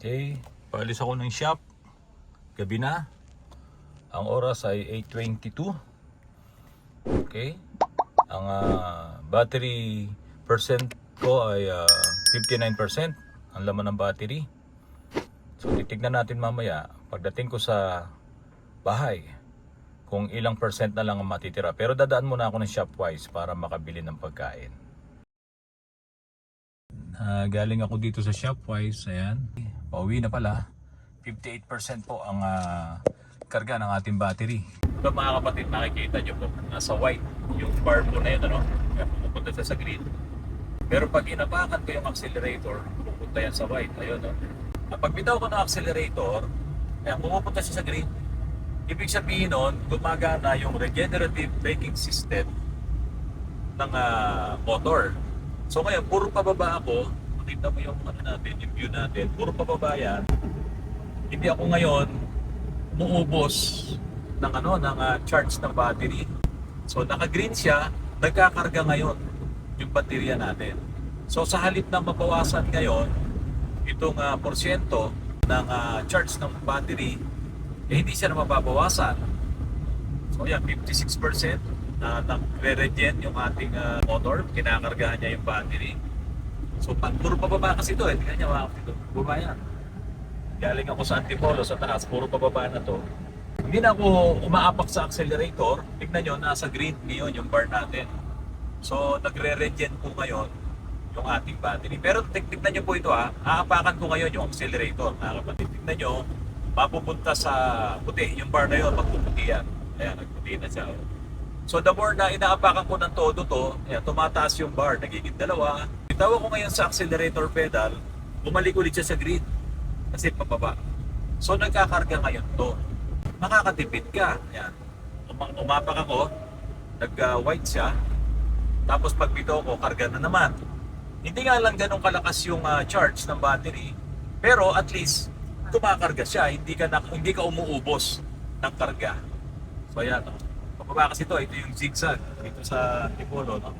Okay, paalis ako ng shop. Gabi na. Ang oras ay 8:22. Okay. Ang battery percent ko ay 59%. Ang laman ng battery. So titignan natin mamaya pagdating ko sa bahay kung ilang percent na lang ang matitira. Pero dadaan muna ako ng Shopwise para makabili ng pagkain. Galing ako dito sa Shopwise. Ayan. Pauwi na pala. 58% po ang karga ng ating battery. Ito mga kapatid, nakikita nyo po, nasa white yung bar po na yun, ano? Kaya pupunta siya sa green. Pero pag inapakan ko yung accelerator, pupunta yan sa white. Ayun, no? Pag bitaw ko ng accelerator, kaya pupunta siya sa green. Ibig sabihin nun, gumagana yung regenerative braking system ng motor. So ngayon, puro pababa ako. Makita mo yung natin, yung view natin. Puro pababa yan. Hindi ako ngayon umuubos ng charge ng battery. So naka-green siya, nagkakarga ngayon yung baterya natin. So sa halip na mabawasan ngayon itong porsyento ng charge ng battery, hindi siya na mababawasan. So yan, 56% na nagre-regen yung ating motor, kinakargahan niya yung battery. So puro pababa kasi ito, tingnan niya mga kapatid, baba yan. Galing ako sa Antipolo sa taas, puro pababa na to. Hindi na ako umaapak sa accelerator. Tignan nyo, nasa green ngayon yung bar natin. So nagre-regen po ngayon yung ating battery. Pero tignan nyo po ito aapakan ko ngayon yung accelerator. Kapatid, tignan nyo, mapupunta sa puti. Yung bar na yun, magpuputi yan. Ayan, nagputi na siya. So the more na inaapakan ko ng todo to, ayan, tumataas yung bar, nagiging dalawa. Bitaw ko ngayon sa accelerator pedal, bumalik ulit siya sa green. Kasi pababa. So nagkakarga ngayon to. Makakatipid ka. Yan. Umapak ako, nag-white siya. Tapos pag bitaw ko, karga na naman. Hindi nga lang ganun kalakas yung charge ng battery. Pero at least kumakarga siya. Hindi ka umuubos ng karga. So yan. Pababa kasi ito yung zigzag dito sa Antipolo. No?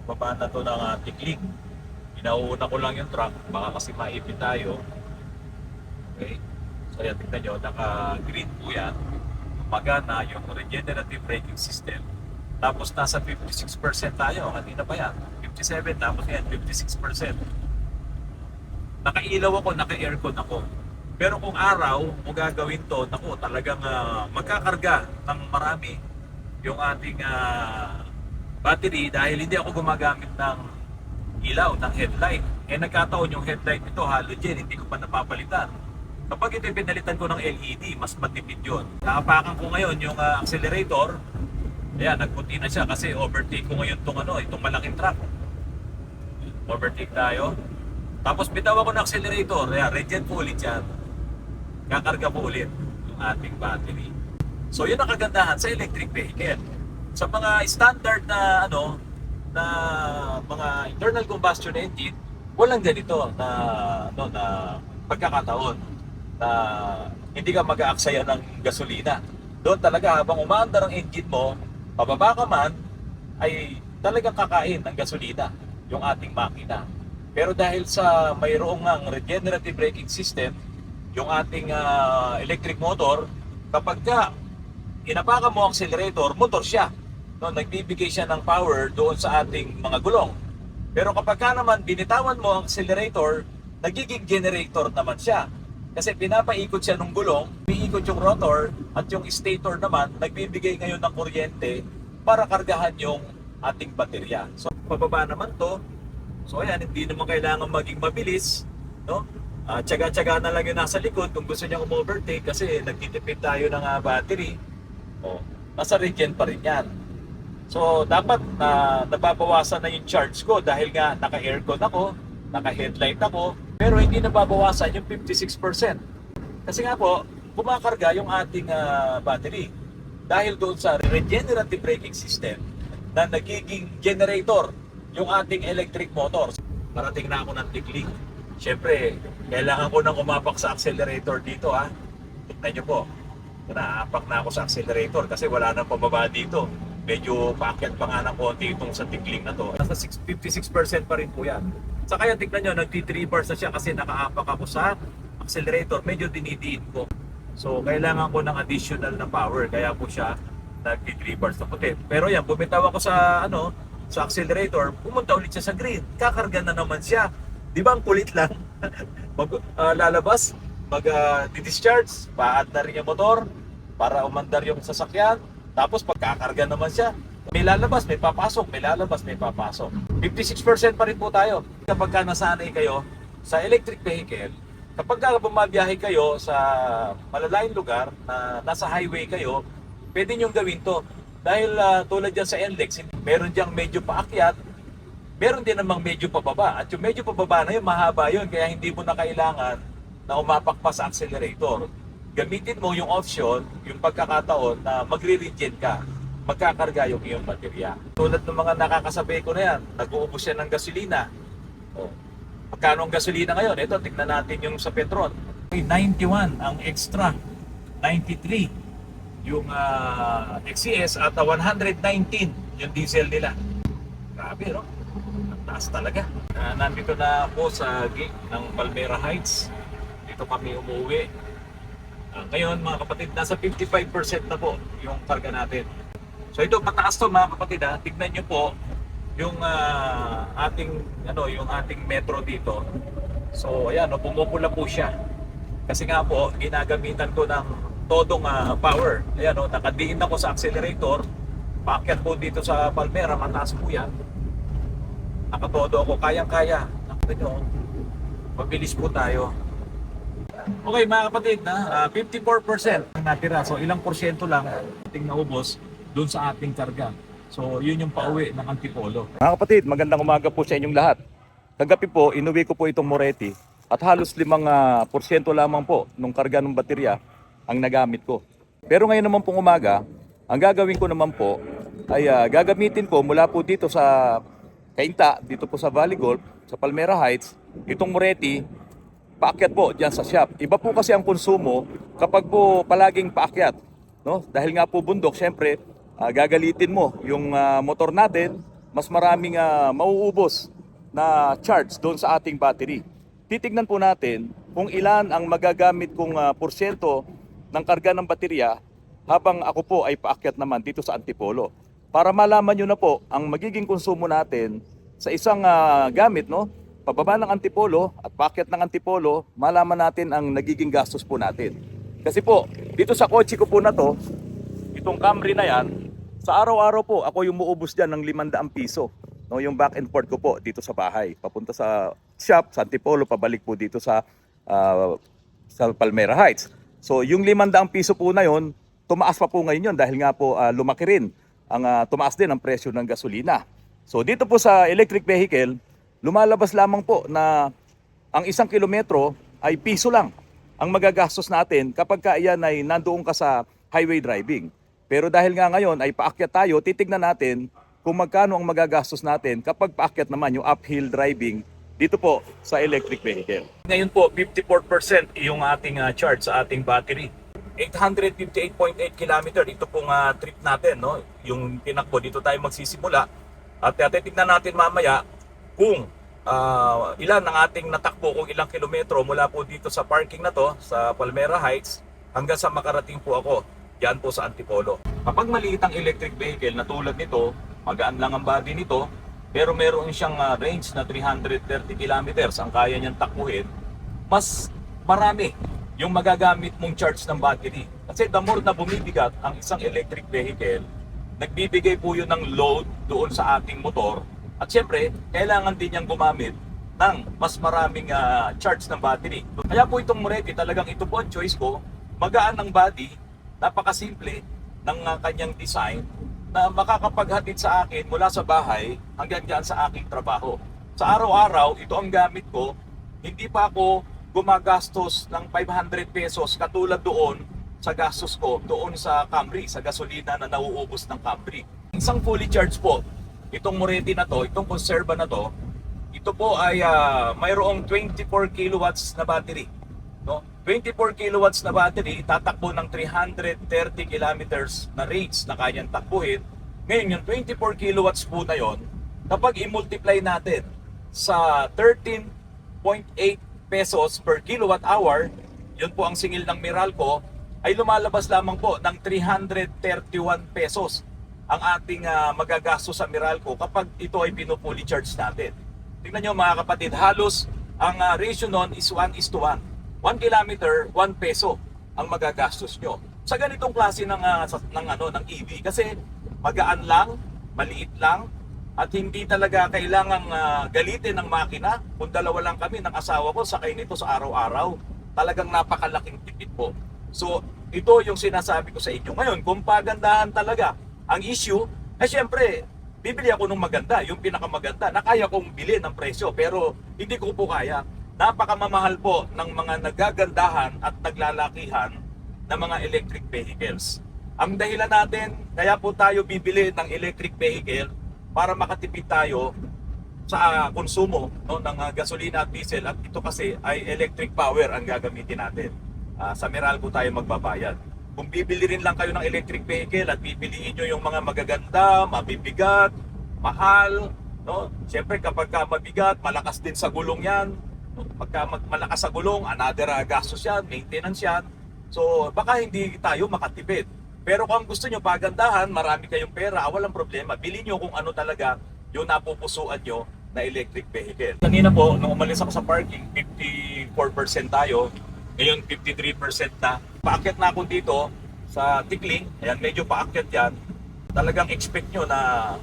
Baba na to ng tikling. Inauna ko lang yung truck. Baka kasi maipit tayo. Okay? So yan, tignan nyo, naka-green po yan. Magana yung regenerative braking system. Tapos nasa 56% tayo. Kanina pa yan. 57, tapos yan, 56%. Nakailaw ako, naka-aircon ako. Pero kung araw, kung gagawin to, naku, talagang magkakarga ng marami yung ating battery dahil hindi ako gumagamit ng ilaw, ng headlight. Nagkataon yung headlight nito, halogen, hindi ko pa napapalitan. Kapag ito pinalitan ko ng LED, mas matipid yun. Nakapakan ko ngayon yung accelerator. Ayan, nagputi na siya kasi overtake ko ngayon itong malaking truck. Overtake tayo. Tapos bitaw ako ng accelerator. Ayan, regen po ulit yan. Kakarga po ulit yung ating battery. So yun ang kagandahan sa electric vehicle. Sa mga standard na na mga internal combustion engine, walang ganito na pagkakataon na hindi ka mag-aaksaya ng gasolina. Doon talaga habang umaandar ang engine mo, pababa ka man, ay talagang kakain ng gasolina yung ating makina. Pero dahil sa mayroong ang regenerative braking system, yung ating electric motor, kapag ka inapakan mo ang accelerator, motor siya. No, nagbibigay siya ng power doon sa ating mga gulong. Pero kapag ka naman binitawan mo ang accelerator, nagiging generator naman siya. Kasi pinapaikot siya ng gulong, umiikot yung rotor at yung stator naman nagbibigay ngayon ng kuryente para kargahan yung ating baterya. So pababa naman to. So ayan, hindi naman kailangan maging mabilis, no? Tiyaga-tiyaga na lang yung nasa likod kung gusto niya overtake kasi nagtitipid tayo ng battery. Nasa regen pa rin yan. So dapat nababawasan na yung charge ko dahil nga naka-aircon ako, naka-headlight ako, pero hindi nababawasan yung 56%. Kasi nga po, kumakarga yung ating battery. Dahil doon sa regenerative braking system na nagiging generator yung ating electric motor. Parating na ako ng tikling. Siyempre, kailangan ko nang umapak sa accelerator dito Tignan nyo po. Naapak na ako sa accelerator kasi wala nang pababa dito. Medyo paakyat pa nga ng konti itong sa tikling na to. Nasa 56% pa rin po yan. Sa kaya tignan nyo, nagti-3 bars na siya kasi nakaapak ako sa accelerator, medyo dinidiin ko. So kailangan ko ng additional na power, kaya po siya nag-reverse na puti. Pero yan, bumitaw ako sa sa accelerator, pumunta ulit siya sa green. Kakarga na naman siya. Di ba ang kulit lang? Lalabas, mag-discharge, paad na rin yung motor para umandar yung sasakyan. Tapos pagkakarga naman siya, may lalabas, may papasok, may lalabas, may papasok. 56% pa rin po tayo. Kapag ka nasanay kayo sa electric vehicle, kapag ka bumabiyahe kayo sa malalayong lugar na nasa highway kayo, pwede nyo gawin to. Dahil tulad dyan sa NLEX, meron dyan medyo paakyat, meron din namang medyo pababa. At yung medyo pababa na yun, mahaba yun, kaya hindi mo na kailangan na umapak pa sa accelerator. Gamitin mo yung option, yung pagkakataon na magre-regen ka, magkakarga yung iyong baterya. Tulad ng mga nakakasabay ko na yan, nag-uubos yan ng gasolina. O, magkano ang gasolina ngayon? Ito, tignan natin yung sa Petron. 91 ang extra, 93 yung XCS at 119 yung diesel nila. Grabe, no? Ang taas talaga. Nandito na ako sa gate ng Palmera Heights. Dito kami umuwi. Ngayon mga kapatid, nasa 55% na po yung karga natin. So ito, mataas to mga kapatid ha. Tignan nyo po yung yung ating metro dito. So ayan, pumupula po siya. Kasi nga po, ginagamitan ko ng todong power. Ayan, nakadiin ako sa accelerator. Paakyat po dito sa Palmera, mataas po yan. Nakatodo ako, kayang-kaya. Nakita nyo, mabilis po tayo. Okay mga kapatid, 54% ang natira. So ilang porsyento lang ating naubos doon sa ating karga. So yun yung pauwi ng Antipolo. Mga kapatid, magandang umaga po sa inyong lahat. Kagabi po, inuwi ko po itong Moretti at halos 5% lamang po nung karga ng baterya ang nagamit ko. Pero ngayon naman pong umaga, ang gagawin ko naman po ay gagamitin ko mula po dito sa Cainta, dito po sa Valley Golf, sa Palmera Heights, itong Moretti, paakyat po diyan sa shop. Iba po kasi ang konsumo kapag po palaging paakyat, no? Dahil nga po bundok, syempre, gagalitin mo yung motor natin, mas maraming mauubos na charge doon sa ating battery. Titignan po natin kung ilan ang magagamit kong porsyento ng karga ng baterya habang ako po ay paakyat naman dito sa Antipolo. Para malaman nyo na po ang magiging konsumo natin sa isang gamit, no? Pababa ng Antipolo at paakyat ng Antipolo, malaman natin ang nagiging gastos po natin. Kasi po, dito sa kotse ko po na to, itong Camry na yan, sa araw-araw po ako yung muubos dyan ng 500 piso. No, yung back and forth ko po dito sa bahay. Papunta sa shop, sa Antipolo, pabalik po dito sa Palmera Heights. So yung 500 piso po na yon, tumaas pa po ngayon yun dahil nga po lumaki rin. Tumaas din ang presyo ng gasolina. So dito po sa electric vehicle, lumalabas lamang po na ang 1 kilometro ay piso lang ang magagastos natin kapag iyan ay nandoon ka sa highway driving. Pero dahil nga ngayon ay paakyat tayo, titignan natin kung magkano ang magagastos natin kapag paakyat naman yung uphill driving dito po sa electric vehicle. Ngayon po, 54% yung ating charge sa ating battery. 858.8 km, ito pong trip natin, no? Yung tinakbo, dito tayo magsisimula. At titignan natin mamaya kung ilan ang ating natakbo, kung ilang kilometro mula po dito sa parking na to, sa Palmera Heights, hanggang sa makarating po ako, yan po sa Antipolo. Kapag maliit ang electric vehicle na tulad nito, magaan lang ang body nito, pero meron siyang range na 330 kilometers ang kaya niyang takbuhin, mas marami yung magagamit mong charge ng battery. Kasi the more na bumibigat ang isang electric vehicle, nagbibigay po yun ng load doon sa ating motor. At syempre, kailangan din niyang gumamit ng mas maraming charge ng battery. Kaya po itong Moretti, talagang ito po ang choice ko. Magaan ang body, napakasimple ng kanyang design na makakapaghatid sa akin mula sa bahay hanggang dyan sa aking trabaho. Sa araw-araw, ito ang gamit ko. Hindi pa ako gumagastos ng 500 pesos katulad doon sa gastos ko doon sa Camry, sa gasolina na nauubos ng Camry. Isang fully charged po, itong Moretti na to, itong Conserva na to, ito po ay mayroong 24 kilowatts na battery. No? 24 kilowatts na battery, tatakbo ng 330 kilometers na range na kanyang takbuhin. Ngayon, yung 24 kilowatts po na yon, kapag i-multiply natin sa 13.8 pesos per kilowatt hour, yun po ang singil ng Meralco, ay lumalabas lamang po ng 331 pesos ang ating magagastos sa Meralco kapag ito ay pinupully charge natin. Tingnan nyo mga kapatid, halos ang ratio nun is 1:1. 1 kilometer, 1 peso ang magagastos nyo. Sa ganitong klase ng EV kasi magaan lang, maliit lang, at hindi talaga kailangang galitin ng makina. Kung dalawa lang kami ng asawa ko, sakay nito sa araw-araw. Talagang napakalaking tipid po. So, ito yung sinasabi ko sa inyo. Ngayon, kung pagandahan talaga ang issue, syempre, bibili ako ng maganda, yung pinakamaganda, na kaya kong bilhin ng presyo, pero hindi ko po kaya. Napakamamahal po ng mga nagagandahan at naglalakihan na mga electric vehicles. Ang dahilan natin, kaya po tayo bibili ng electric vehicle para makatipid tayo sa konsumo ng gasolina at diesel, at ito kasi ay electric power ang gagamitin natin. Sa Meralco tayo magbabayad. Kung bibili rin lang kayo ng electric vehicle at pipiliin nyo yung mga magaganda, mabibigat, mahal, no? Siyempre kapag mabigat, malakas din sa gulong yan. Pagka malakas sa gulong, another gastos yan, maintenance yan. So baka hindi tayo makatipid. Pero kung gusto nyo pagandahan, marami kayong pera, walang problema. Bili nyo kung ano talaga yung napupusuan nyo na electric vehicle. Kanina po, nung umalis ako sa parking, 54% tayo. Ngayon 53% na. Paakyat na ako dito sa Tikling. Ayan, medyo paakyat yan. Talagang expect nyo na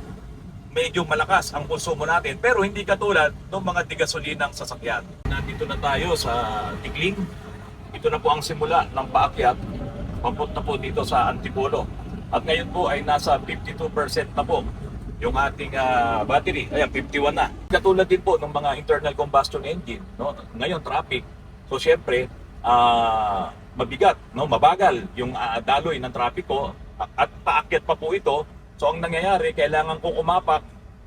medyo malakas ang konsumo natin. Pero hindi katulad ng mga digasolinang sasakyan. Nandito na tayo sa Tikling. Ito na po ang simula ng paakyat. Papunta po dito sa Antipolo. At ngayon po ay nasa 52% na po yung ating battery. Ayan, 51 na. Katulad din po ng mga internal combustion engine. No? Ngayon, traffic. So, syempre, mabigat, no? Mabagal yung daloy ng trapiko at paakyat pa po ito. So ang nangyayari, kailangan kong umapak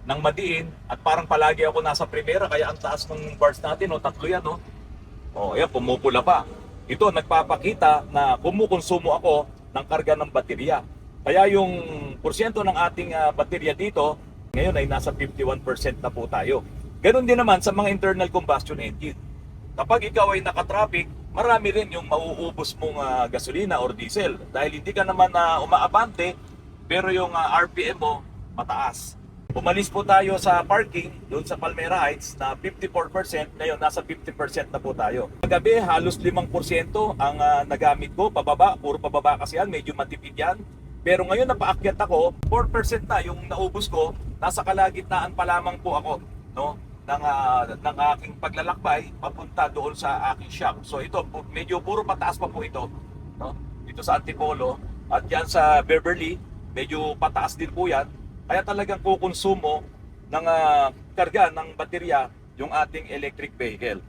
ng madiin at parang palagi ako nasa primera, kaya ang taas ng bars natin, no? Tatlo yan, no? O, ayan, pumupula pa. Ito nagpapakita na kumukonsumo ako ng karga ng baterya. Kaya yung porsyento ng ating baterya dito, ngayon ay nasa 51% na po tayo. Ganon din naman sa mga internal combustion engine. Kapag ikaw ay nakatraffic, marami rin yung mauubos mong gasolina or diesel. Dahil hindi ka naman umaabante, pero yung RPM mo mataas. Umalis po tayo sa parking doon sa Palmera Heights na 54%, ngayon nasa 50% na po tayo. Kagabi halos 5% ang nagamit ko, pababa, puro pababa kasi yan, medyo matipid yan. Pero ngayon napaakyat ako, 4% na yung naubos ko, nasa kalagitnaan pa lamang po ako, no? ng aking paglalakbay papunta doon sa aking shop. So ito, medyo puro pataas pa po ito, no? Dito sa Antipolo at yan sa Beverly, medyo pataas din po yan. Kaya talagang kukonsumo ng karga ng baterya yung ating electric vehicle.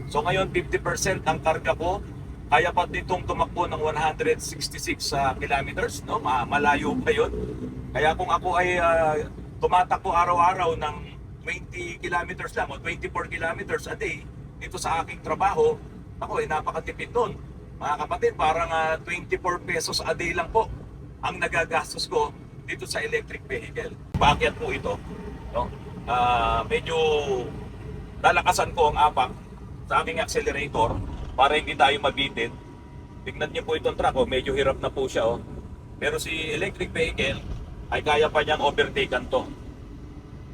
So ngayon 50% ang karga ko, kaya pa ditong tumakbo ng 166 kilometers, no? Malayo pa yun. Kaya kung ako ay tumatakbo araw-araw ng 20 kilometers lang o 24 kilometers a day dito sa aking trabaho, ako ay napakatipid nun. Mga kapatid, parang 24 pesos a day lang po ang nagagastos ko dito sa electric vehicle. Paakyat po ito, no? Medyo lalakasan ko ang apak sa aking accelerator para hindi tayo mabitin. Tignan niyo po itong truck, medyo hirap na po siya. Pero si electric vehicle ay kaya pa niyang overtaken to.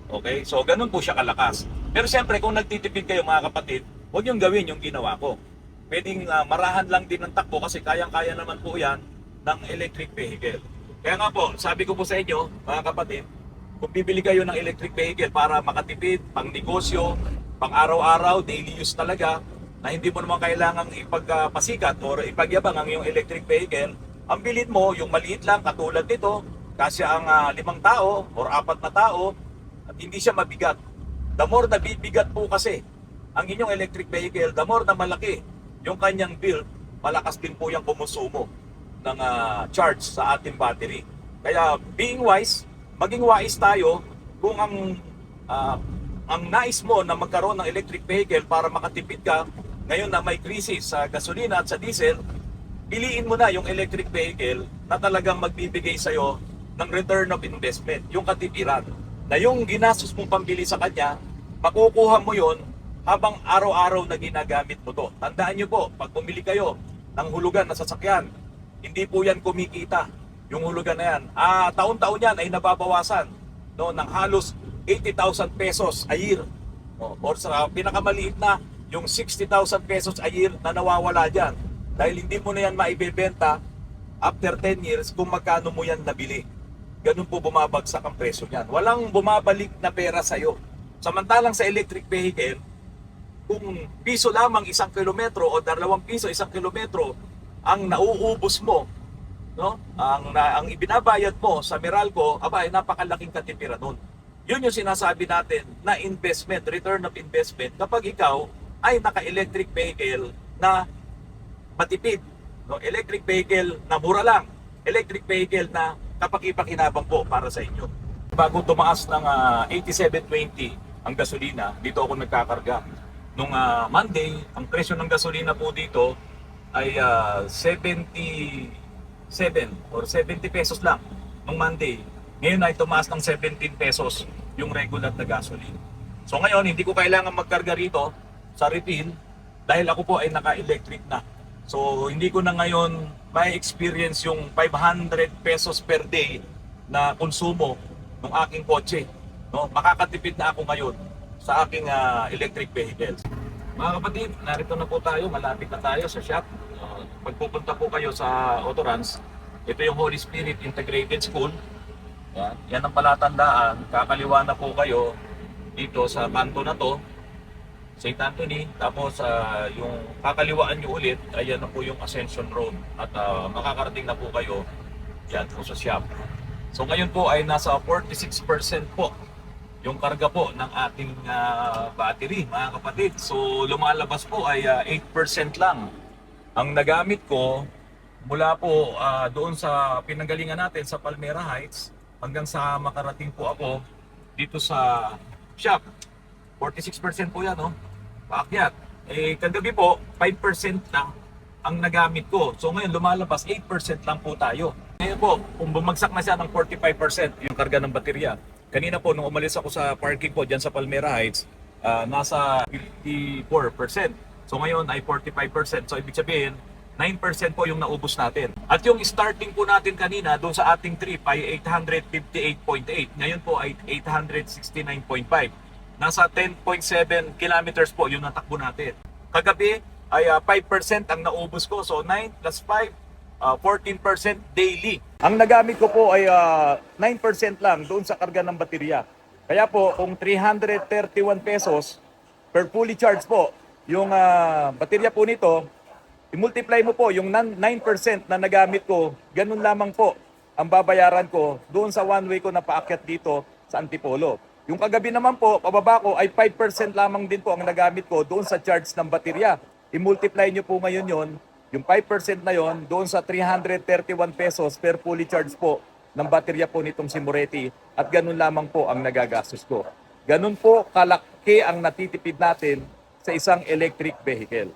Okay, so ganun po siya kalakas. Pero siyempre kung nagtitipid kayo mga kapatid, huwag niyong gawin yung ginawa ko. Pwedeng marahan lang din ng takbo kasi kayang-kaya naman po yan ng electric vehicle. Kaya nga po, sabi ko po sa inyo mga kapatid, kung bibili kayo ng electric vehicle para makatipid, pang negosyo, pang araw-araw, daily use talaga, na hindi mo naman kailangang ipagpasikat o ipagyabang ang iyong electric vehicle, ang bilhin mo yung maliit lang katulad nito, kasi ang 5 tao or 4 na tao, at hindi siya mabigat. The more na bibigat po kasi ang inyong electric vehicle, the more na malaki yung kanyang build, malakas din po yung kumusumo ng charge sa ating battery. Kaya being wise, maging wise tayo kung ang nais mo na magkaroon ng electric vehicle para makatipid ka, ngayon na may krisis sa gasolina at sa diesel, piliin mo na yung electric vehicle na talagang magbibigay sa'yo ng return of investment, yung katipiran. Na yung ginastos mong pambili sa kanya, makukuha mo yon habang araw-araw na ginagamit mo to. Tandaan nyo po, pag bumili kayo ng hulugan na sasakyan, hindi po yan kumikita, yung hulugan na yan. Taon-taon yan ay nababawasan, no, ng halos 80,000 pesos a year. Or sa pinakamaliit na, yung 60,000 pesos a year na nawawala dyan. Dahil hindi mo na yan maibebenta after 10 years kung magkano mo yan nabili. Ganun po bumabagsak ang presyo niyan. Walang bumabalik na pera sa'yo. Samantalang sa electric vehicle, kung piso lamang 1 kilometro o 2 piso 1 kilometro ang nauubos mo, no? Ang ibinabayad mo sa Meralco, ay napakalaking katipiran nun. Yun yung sinasabi natin na investment, return of investment kapag ikaw ay naka-electric vehicle na matipid, no? Electric vehicle na mura lang, electric vehicle na kapaki-pakinabang po para sa inyo. Bago tumaas ng 87.20 ang gasolina, dito ako nagkakarga. Nung Monday, ang presyo ng gasolina po dito ay 77 or 70 pesos lang nung Monday. Ngayon ay tumaas ng 17 pesos yung regular na gasoline. So ngayon, hindi ko kailangan magkarga rito sa refill dahil ako po ay naka-electric na. So hindi ko na ngayon may experience yung 500 pesos per day na konsumo ng aking kotse. No? Makakatipid na ako ngayon sa aking electric vehicles. Mga kapatid, narito na po tayo, malapit na tayo sa shop. Pagpupunta po kayo sa Autorans, ito yung Holy Spirit Integrated School. Yan ang palatandaan, kakaliwa na po kayo dito sa kanto na to, St. Anthony. Tapos yung kakaliwaan nyo ulit, ayan na po yung Ascension Road. At makakarating na po kayo yan po sa shop. So ngayon po ay nasa 46% po yung karga po ng ating battery, mga kapatid. So lumalabas po ay 8% lang ang nagamit ko mula po doon sa pinanggalingan natin sa Palmera Heights hanggang sa makarating po ako dito sa shop. 46% po yan, no? Paakyat. Kagabi po 5% lang ang nagamit ko. So ngayon lumalabas 8% lang po tayo. Ngayon po, kung bumagsak na siya ng 45% yung karga ng baterya. Kanina po, nung umalis ako sa parking po dyan sa Palmera Heights, nasa 54%. So ngayon ay 45%. So ibig sabihin, 9% po yung naubos natin. At yung starting po natin kanina doon sa ating trip ay 858.8. Ngayon po ay 869.5. Nasa 10.7 kilometers po yung natakbo natin. Kagabi ay 5% ang naubos ko. So 9 plus 5, 14% daily. Ang nagamit ko po ay 9% lang doon sa karga ng baterya. Kaya po kung 331 pesos per fully charged po yung baterya po nito, i-multiply mo po yung 9% na nagamit ko, ganun lamang po ang babayaran ko doon sa one way ko na paakyat dito sa Antipolo. Yung kagabi naman po, pababa ko ay 5% lamang din po ang nagamit ko doon sa charge ng baterya. I-multiply nyo po ngayon yon, yung 5% na yon doon sa 331 pesos per fully charge po ng baterya po nitong si Moretti at ganun lamang po ang nagagastos ko. Ganun po kalaki ang natitipid natin sa isang electric vehicle.